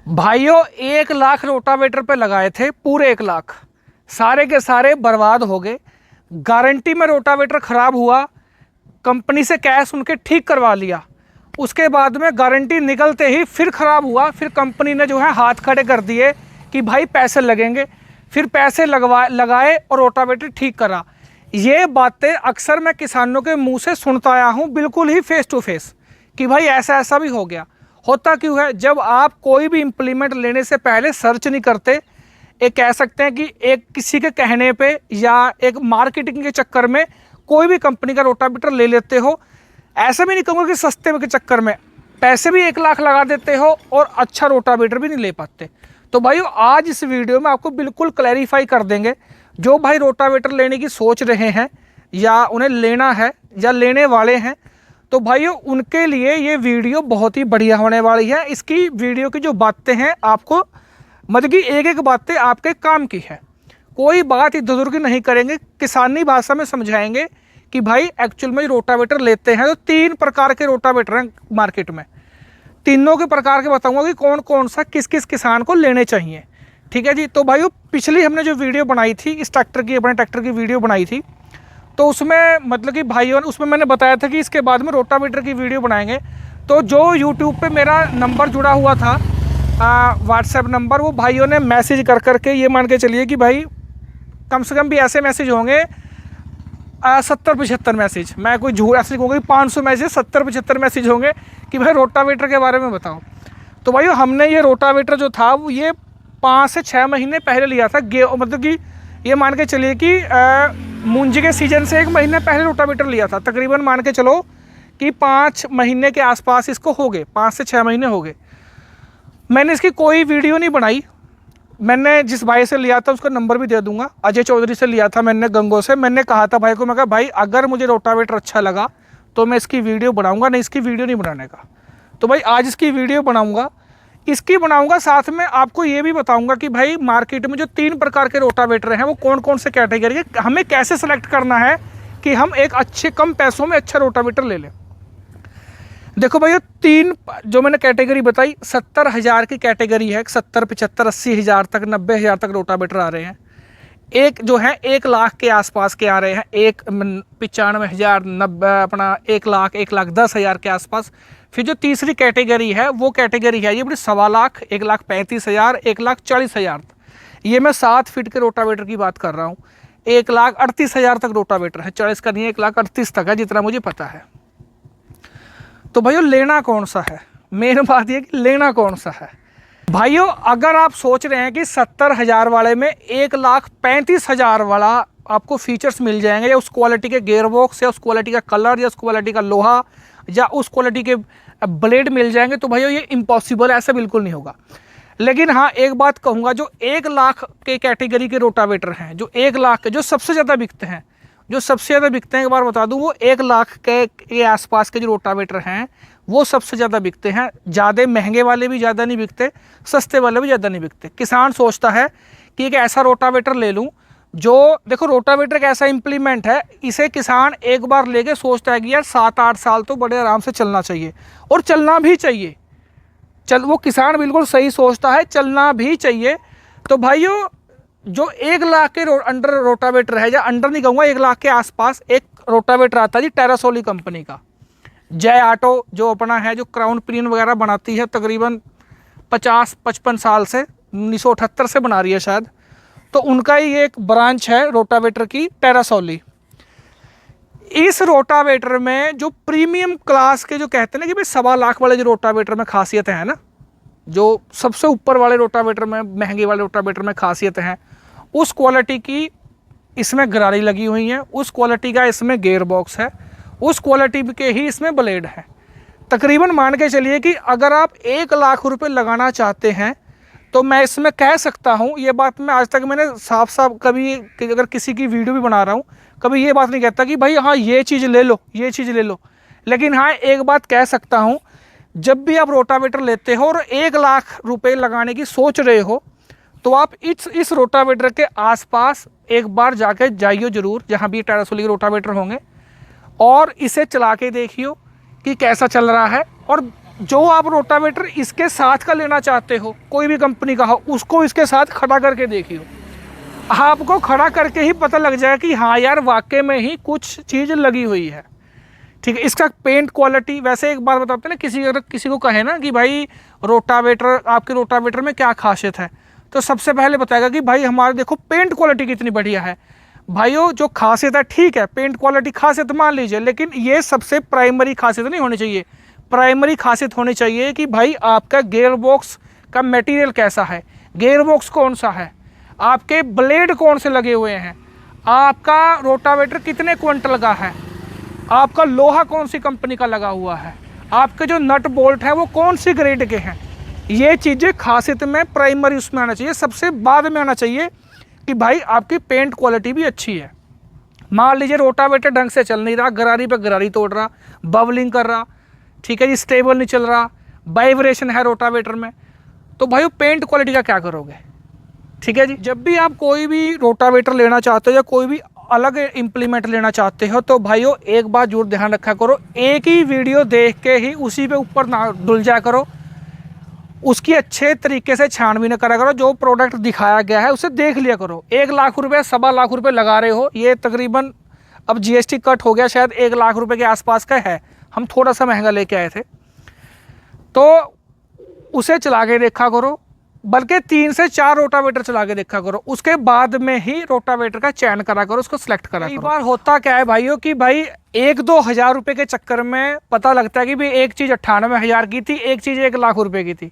भाइयों 1 लाख रोटावेटर पे लगाए थे, पूरे 1 लाख, सारे के सारे बर्बाद हो गए। गारंटी में रोटावेटर ख़राब हुआ, कंपनी से कैश उनके ठीक करवा लिया। उसके बाद में गारंटी निकलते ही फिर ख़राब हुआ, फिर कंपनी ने जो है हाथ खड़े कर दिए कि भाई पैसे लगेंगे। फिर पैसे लगाए और रोटावेटर ठीक करा। ये बातें अक्सर मैं किसानों के मुंह से सुनता आया हूँ, बिल्कुल ही फेस टू फेस, कि भाई ऐसा ऐसा भी हो गया। होता क्यों है? जब आप कोई भी इम्प्लीमेंट लेने से पहले सर्च नहीं करते, एक कह सकते हैं कि एक किसी के कहने पे या एक मार्केटिंग के चक्कर में कोई भी कंपनी का रोटावेटर ले लेते हो। ऐसा भी नहीं कहूँगा कि सस्ते के चक्कर में पैसे भी 1 लाख लगा देते हो और अच्छा रोटावेटर भी नहीं ले पाते। तो भाई आज इस वीडियो में आपको बिल्कुल क्लैरिफाई कर देंगे, जो भाई रोटावेटर लेने की सोच रहे हैं या उन्हें लेना है या लेने वाले हैं, तो भाइयों उनके लिए ये वीडियो बहुत ही बढ़िया होने वाली है। इसकी वीडियो की जो बातें हैं आपको, मतलब कि एक एक बातें आपके काम की है। कोई बात इधर उधर की नहीं करेंगे, किसानी भाषा में समझाएंगे कि भाई एक्चुअल में रोटावेटर लेते हैं तो 3 प्रकार के रोटावेटर हैं मार्केट में। तीनों के प्रकार के बताऊंगा कि कौन कौन सा किस किस किसान को लेने चाहिए। ठीक है जी। तो भाइयों पिछली हमने जो वीडियो बनाई थी इस ट्रैक्टर की, अपने ट्रैक्टर की वीडियो बनाई थी, तो उसमें मतलब कि भाइयों ने उसमें मैंने बताया था कि इसके बाद में रोटावेटर की वीडियो बनाएंगे। तो जो यूट्यूब पे मेरा नंबर जुड़ा हुआ था, व्हाट्सएप नंबर, वो भाइयों ने मैसेज कर करके ये मान के चलिए कि भाई कम से कम भी ऐसे मैसेज होंगे 70-75 मैसेज, मैं कोई झूठ ऐसे नहीं कहूँगा कि 500 मैसेज, 70-75 मैसेज होंगे कि भाई रोटावेटर के बारे में बताओ। तो भाई हमने ये रोटावेटर जो था वो ये 5 से 6 महीने पहले लिया था। मतलब कि ये मान के चलिए कि मूंजी के सीजन से 1 महीने पहले रोटावेटर लिया था। तकरीबन मान के चलो कि 5 महीने के आसपास इसको हो गए, 5 से 6 महीने हो गए। मैंने इसकी कोई वीडियो नहीं बनाई। मैंने जिस भाई से लिया था उसका नंबर भी दे दूंगा, अजय चौधरी से लिया था मैंने, गंगो से। मैंने कहा था भाई को, मैं कहा भाई अगर मुझे रोटावेटर अच्छा लगा तो मैं इसकी वीडियो बनाऊंगा, नहीं इसकी वीडियो नहीं बनाने का। तो भाई आज इसकी वीडियो बनाऊंगा, इसकी बनाऊंगा, साथ में आपको ये भी बताऊंगा कि भाई मार्केट में जो 3 प्रकार के रोटावेटर हैं वो कौन कौन से कैटेगरी है, हमें कैसे सेलेक्ट करना है कि हम एक अच्छे कम पैसों में अच्छा रोटावेटर ले लें। देखो भाई 3 जो मैंने कैटेगरी बताई, 70,000 की कैटेगरी है, 70, 75, 80 हज़ार तक, 90 हज़ार तक रोटावेटर आ रहे हैं। एक जो है 1 लाख के आसपास के आ रहे हैं, 95,000, 90, अपना 1 लाख, 1,10,000 के आसपास। फिर जो तीसरी कैटेगरी है वो कैटेगरी है ये बड़ी 1.25 लाख, 1,35,000, 1,40,000। ये मैं 7 फीट के रोटावेटर की बात कर रहा हूँ। 1,38,000 तक रोटावेटर है, 40 का नहीं है, 1,38,000 तक है जितना मुझे पता है। तो भाइयों लेना कौन सा है, मेन बात ये कि लेना कौन सा है। भाइयों अगर आप सोच रहे हैं कि 70,000 वाले में 1,35,000 वाला आपको फीचर्स मिल जाएंगे, या उस क्वालिटी के गेयरबॉक्स, या उस क्वालिटी का कलर, या उस क्वालिटी का लोहा, या उस क्वालिटी के ब्लेड मिल जाएंगे, तो भाइयों ये इम्पॉसिबल है, ऐसा बिल्कुल नहीं होगा। लेकिन हाँ एक बात कहूँगा, जो 1 लाख के कैटेगरी के रोटावेटर हैं, जो 1 लाख के जो सबसे ज़्यादा बिकते हैं, जो सबसे ज़्यादा बिकते हैं, एक बार बता दूं, वो 1 लाख के आसपास के जो रोटावेटर हैं वो सबसे ज़्यादा बिकते हैं। ज़्यादा महंगे वाले भी ज़्यादा नहीं बिकते, सस्ते वाले भी ज़्यादा नहीं बिकते। किसान सोचता है कि एक ऐसा रोटावेटर ले लूं जो, देखो रोटावेटर एक ऐसा इम्प्लीमेंट है, इसे किसान एक बार लेके सोचता है कि यार 7-8 साल तो बड़े आराम से चलना चाहिए, और चलना भी चाहिए। वो किसान बिल्कुल सही सोचता है, चलना भी चाहिए। तो भाइयों जो 1 लाख के अंडर रोटावेटर है, या अंडर नहीं कहूँगा, 1 लाख के आसपास एक रोटावेटर आता है जी टेरासोली कंपनी का, जय ऑटो, जो अपना है, जो क्राउन प्रियन वगैरह बनाती है, तकरीबन 50-55 साल से, 1978 से बना रही है शायद। तो उनका ही एक ब्रांच है रोटावेटर की, टेरासोली। इस रोटावेटर में जो प्रीमियम क्लास के, जो कहते हैं ना कि भाई 1.25 लाख वाले जो रोटावेटर में खासियत है ना, जो सबसे ऊपर वाले रोटावेटर में, महंगे वाले रोटावेटर में खासियत है, उस क्वालिटी की इसमें गरारी लगी हुई है, उस क्वालिटी का इसमें गेयर बॉक्स है, उस क्वालिटी के ही इसमें ब्लेड है। तकरीबन मान के चलिए कि अगर आप 1 लाख रुपए लगाना चाहते हैं तो मैं इसमें कह सकता हूँ, ये बात मैं आज तक मैंने साफ साफ कभी, अगर किसी की वीडियो भी बना रहा हूँ, कभी ये बात नहीं कहता कि भाई हाँ ये चीज़ ले लो, ये चीज़ ले लो। लेकिन हाँ एक बात कह सकता हूँ, जब भी आप रोटावेटर लेते हो और 1 लाख रुपए लगाने की सोच रहे हो, तो आप इस रोटावेटर के आसपास एक बार जाके जाइयो ज़रूर, जहाँ भी टेरासोली के रोटावेटर होंगे, और इसे चला के देखियो कि कैसा चल रहा है। और जो आप रोटावेटर इसके साथ का लेना चाहते हो, कोई भी कंपनी का हो, उसको इसके साथ खड़ा करके देखियो। आपको खड़ा करके ही पता लग जाएगा कि हाँ यार वाकई में ही कुछ चीज़ लगी हुई है। ठीक है, इसका पेंट क्वालिटी, वैसे एक बात बताते हैं ना, अगर किसी को कहे ना कि भाई रोटावेटर, आपके रोटावेटर में क्या खासियत है, तो सबसे पहले बताएगा कि भाई हमारे देखो पेंट क्वालिटी कितनी बढ़िया है। भाइयों जो खासियत है, ठीक है पेंट क्वालिटी खासियत मान लीजिए, लेकिन ये सबसे प्राइमरी खासियत नहीं होनी चाहिए। प्राइमरी खासियत होनी चाहिए कि भाई आपका गियर बॉक्स का मटेरियल कैसा है, गियर बॉक्स कौन सा है, आपके ब्लेड कौन से लगे हुए हैं, आपका रोटावेटर कितने क्विंटल का है, आपका लोहा कौन सी कंपनी का लगा हुआ है, आपके जो नट बोल्ट है वो कौन सी ग्रेड के हैं। ये चीज़ें खासियत में प्राइमरी उसमें आना चाहिए, सबसे बाद में आना चाहिए कि भाई आपकी पेंट क्वालिटी भी अच्छी है। मान लीजिए रोटावेटर ढंग से चल नहीं रहा, गरारी पे गरारी तोड़ रहा, बबलिंग कर रहा, ठीक है जी, स्टेबल नहीं चल रहा, वाइब्रेशन है रोटावेटर में, तो भाई पेंट क्वालिटी का क्या करोगे। ठीक है जी, जब भी आप कोई भी रोटावेटर लेना चाहते हो या कोई भी अलग इम्प्लीमेंट लेना चाहते हो, तो भाइयों एक बात जरूर ध्यान रखा करो, एक ही वीडियो देख के ही उसी पे ऊपर ना डुल जाया करो, उसकी अच्छे तरीके से छानबीन करा करो। जो प्रोडक्ट दिखाया गया है उसे देख लिया करो। 1 लाख रुपये 1.25 लाख रुपये लगा रहे हो, ये तकरीबन अब जीएसटी कट हो गया, शायद 1 लाख रुपये के आसपास का है, हम थोड़ा सा महंगा लेके आए थे, तो उसे चला के देखा करो, बल्कि 3 से 4 रोटावेटर चला के देखा करो, उसके बाद में ही रोटावेटर का चयन करा करो, उसको सिलेक्ट करा करो। कई बार होता क्या है भाइयों कि भाई 1-2 हज़ार रुपये के चक्कर में पता लगता है कि भाई एक चीज़ 98,000 की थी, एक चीज़ 1 लाख रुपये की थी।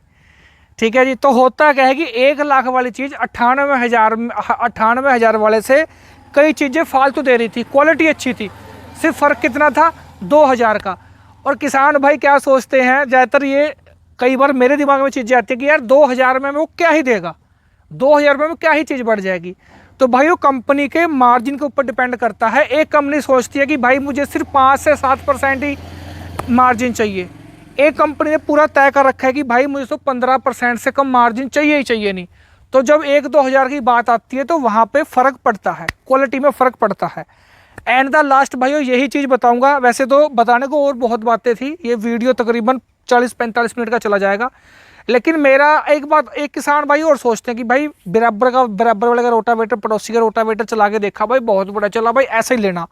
ठीक है जी, तो होता क्या है कि 1 लाख वाली चीज़ 98,000 वाले से कई चीज़ें फालतू दे रही थी, क्वालिटी अच्छी थी, सिर्फ फ़र्क कितना था 2,000 का। और किसान भाई क्या सोचते हैं, ज़्यादातर ये कई बार मेरे दिमाग में चीज़ें आती है कि यार 2,000 में वो क्या ही देगा, 2,000 में क्या ही चीज़ बढ़ जाएगी। तो भाई वो कंपनी के मार्जिन के ऊपर डिपेंड करता है। एक कंपनी सोचती है कि भाई मुझे सिर्फ 5 से 7% ही मार्जिन चाहिए, एक कंपनी ने पूरा तय कर रखा है कि भाई मुझे तो 15% से कम मार्जिन चाहिए ही चाहिए नहीं। तो जब 1-2 हज़ार की बात आती है तो वहाँ पे फ़र्क पड़ता है, क्वालिटी में फ़र्क पड़ता है। एंड द लास्ट भाइयों यही चीज़ बताऊँगा, वैसे तो बताने को और बहुत बातें थी, ये वीडियो तकरीबन 40-45 मिनट का चला जाएगा, लेकिन मेरा एक बात, एक किसान भाई और सोचते हैं कि भाई बराबर वाले का रोटावेटर, पड़ोसी का रोटावेटर चला के देखा भाई बहुत बड़ा चला, भाई ऐसे ही लेना।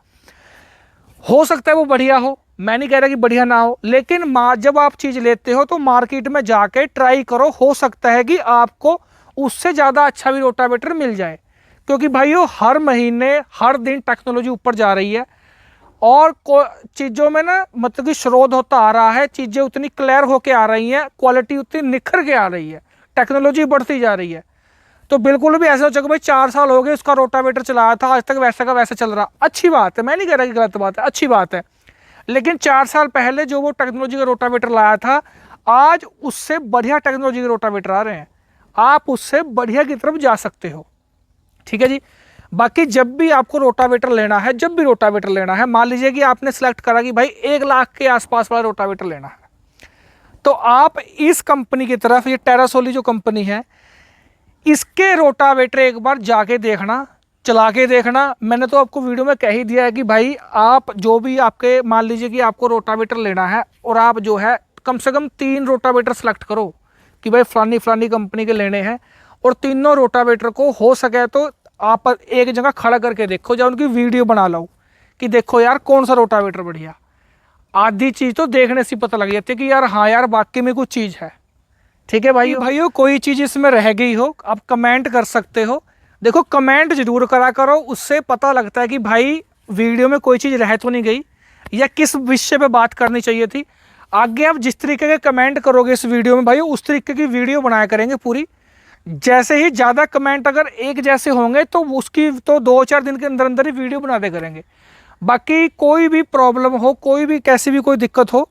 हो सकता है वो बढ़िया हो, मैं नहीं कह रहा कि बढ़िया ना हो, लेकिन जब आप चीज़ लेते हो तो मार्केट में जाके ट्राई करो, हो सकता है कि आपको उससे ज़्यादा अच्छा भी रोटावेटर मिल जाए। क्योंकि भाइयों हर महीने हर दिन टेक्नोलॉजी ऊपर जा रही है और चीज़ों में ना मतलब कि शोध होता आ रहा है, चीज़ें उतनी क्लियर होके आ रही हैं, क्वालिटी उतनी निखर के आ रही है, टेक्नोलॉजी बढ़ती जा रही है। तो बिल्कुल भी ऐसा हो कि भाई 4 साल हो गए उसका रोटावेटर चलाया था, आज तक वैसा का वैसा चल रहा, अच्छी बात है, मैं नहीं कह रहा कि गलत बात है, अच्छी बात है, लेकिन 4 साल पहले जो वो टेक्नोलॉजी का रोटावेटर लाया था, आज उससे बढ़िया टेक्नोलॉजी के रोटावेटर आ रहे हैं, आप उससे बढ़िया की तरफ जा सकते हो। ठीक है जी, बाकी जब भी आपको रोटावेटर लेना है, जब भी रोटावेटर लेना है, मान लीजिए कि आपने सेलेक्ट करा कि भाई 1 लाख के आसपास वाला रोटावेटर लेना है, तो आप इस कंपनी की तरफ, ये टेरासोली जो कंपनी है, इसके रोटावेटर एक बार जाके देखना, चला के देखना। मैंने तो आपको वीडियो में कह ही दिया है कि भाई आप जो भी आपके, मान लीजिए कि आपको रोटावेटर लेना है और आप जो है कम से कम 3 रोटावेटर सेलेक्ट करो कि भाई फलानी कंपनी के लेने हैं, और तीनों रोटावेटर को हो सके तो आप एक जगह खड़ा करके देखो, या उनकी वीडियो बना लो कि देखो यार कौन सा रोटावेटर बढ़िया। आधी चीज़ तो देखने से पता लग जाती है कि यार हाँ यार वाकई में कुछ चीज़ है। ठीक है भाइयों कोई चीज़ इसमें रह गई हो आप कमेंट कर सकते हो, देखो कमेंट जरूर करा करो, उससे पता लगता है कि भाई वीडियो में कोई चीज़ रह तो नहीं गई या किस विषय पे बात करनी चाहिए थी। आगे आप जिस तरीके के कमेंट करोगे इस वीडियो में भाई, उस तरीके की वीडियो बनाया करेंगे पूरी। जैसे ही ज़्यादा कमेंट अगर एक जैसे होंगे तो उसकी तो 2-4 दिन के अंदर अंदर ही वीडियो बना दे करेंगे। बाकी कोई भी प्रॉब्लम हो, कोई भी कैसी भी कोई दिक्कत हो,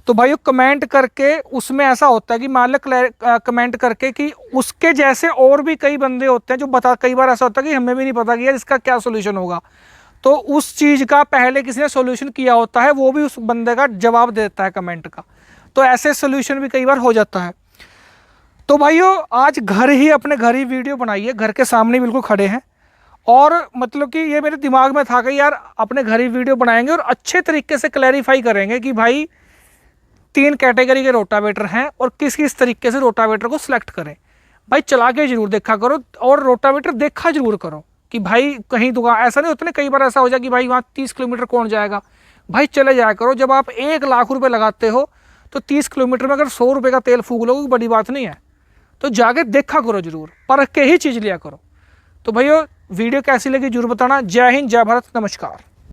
तो भाई कमेंट करके, उसमें ऐसा होता है कि मान लो कमेंट करके कि उसके जैसे और भी कई बंदे होते हैं जो बता, कई बार ऐसा होता है कि हमें भी नहीं पता कि यार इसका क्या सोल्यूशन होगा, तो उस चीज़ का पहले किसी ने सोल्यूशन किया होता है, वो भी उस बंदे का जवाब देता है कमेंट का, तो ऐसे सोल्यूशन भी कई बार हो जाता है। तो भाइयों आज घर ही, अपने घर ही वीडियो बनाइए, घर के सामने बिल्कुल खड़े हैं, और मतलब कि ये मेरे दिमाग में था कि यार अपने घर ही वीडियो बनाएंगे और अच्छे तरीके से क्लैरिफाई करेंगे कि भाई 3 कैटेगरी के रोटावेटर हैं और किस किस तरीके से रोटावेटर को सिलेक्ट करें। भाई चला के जरूर देखा करो और रोटावेटर देखा जरूर करो कि भाई कहीं दुकान ऐसा नहीं होता ना, कई बार ऐसा हो जाए कि भाई वहाँ 30 किलोमीटर कौन जाएगा। भाई चले जाया करो, जब आप 1 लाख रुपए लगाते हो तो 30 किलोमीटर में अगर 100 रुपये का तेल फूक लोगे बड़ी बात नहीं है। तो जाके देखा करो जरूर, परख के ही चीज़ लिया करो। तो भैया वीडियो कैसी लगी जरूर बताना। जय हिंद, जय भारत, नमस्कार।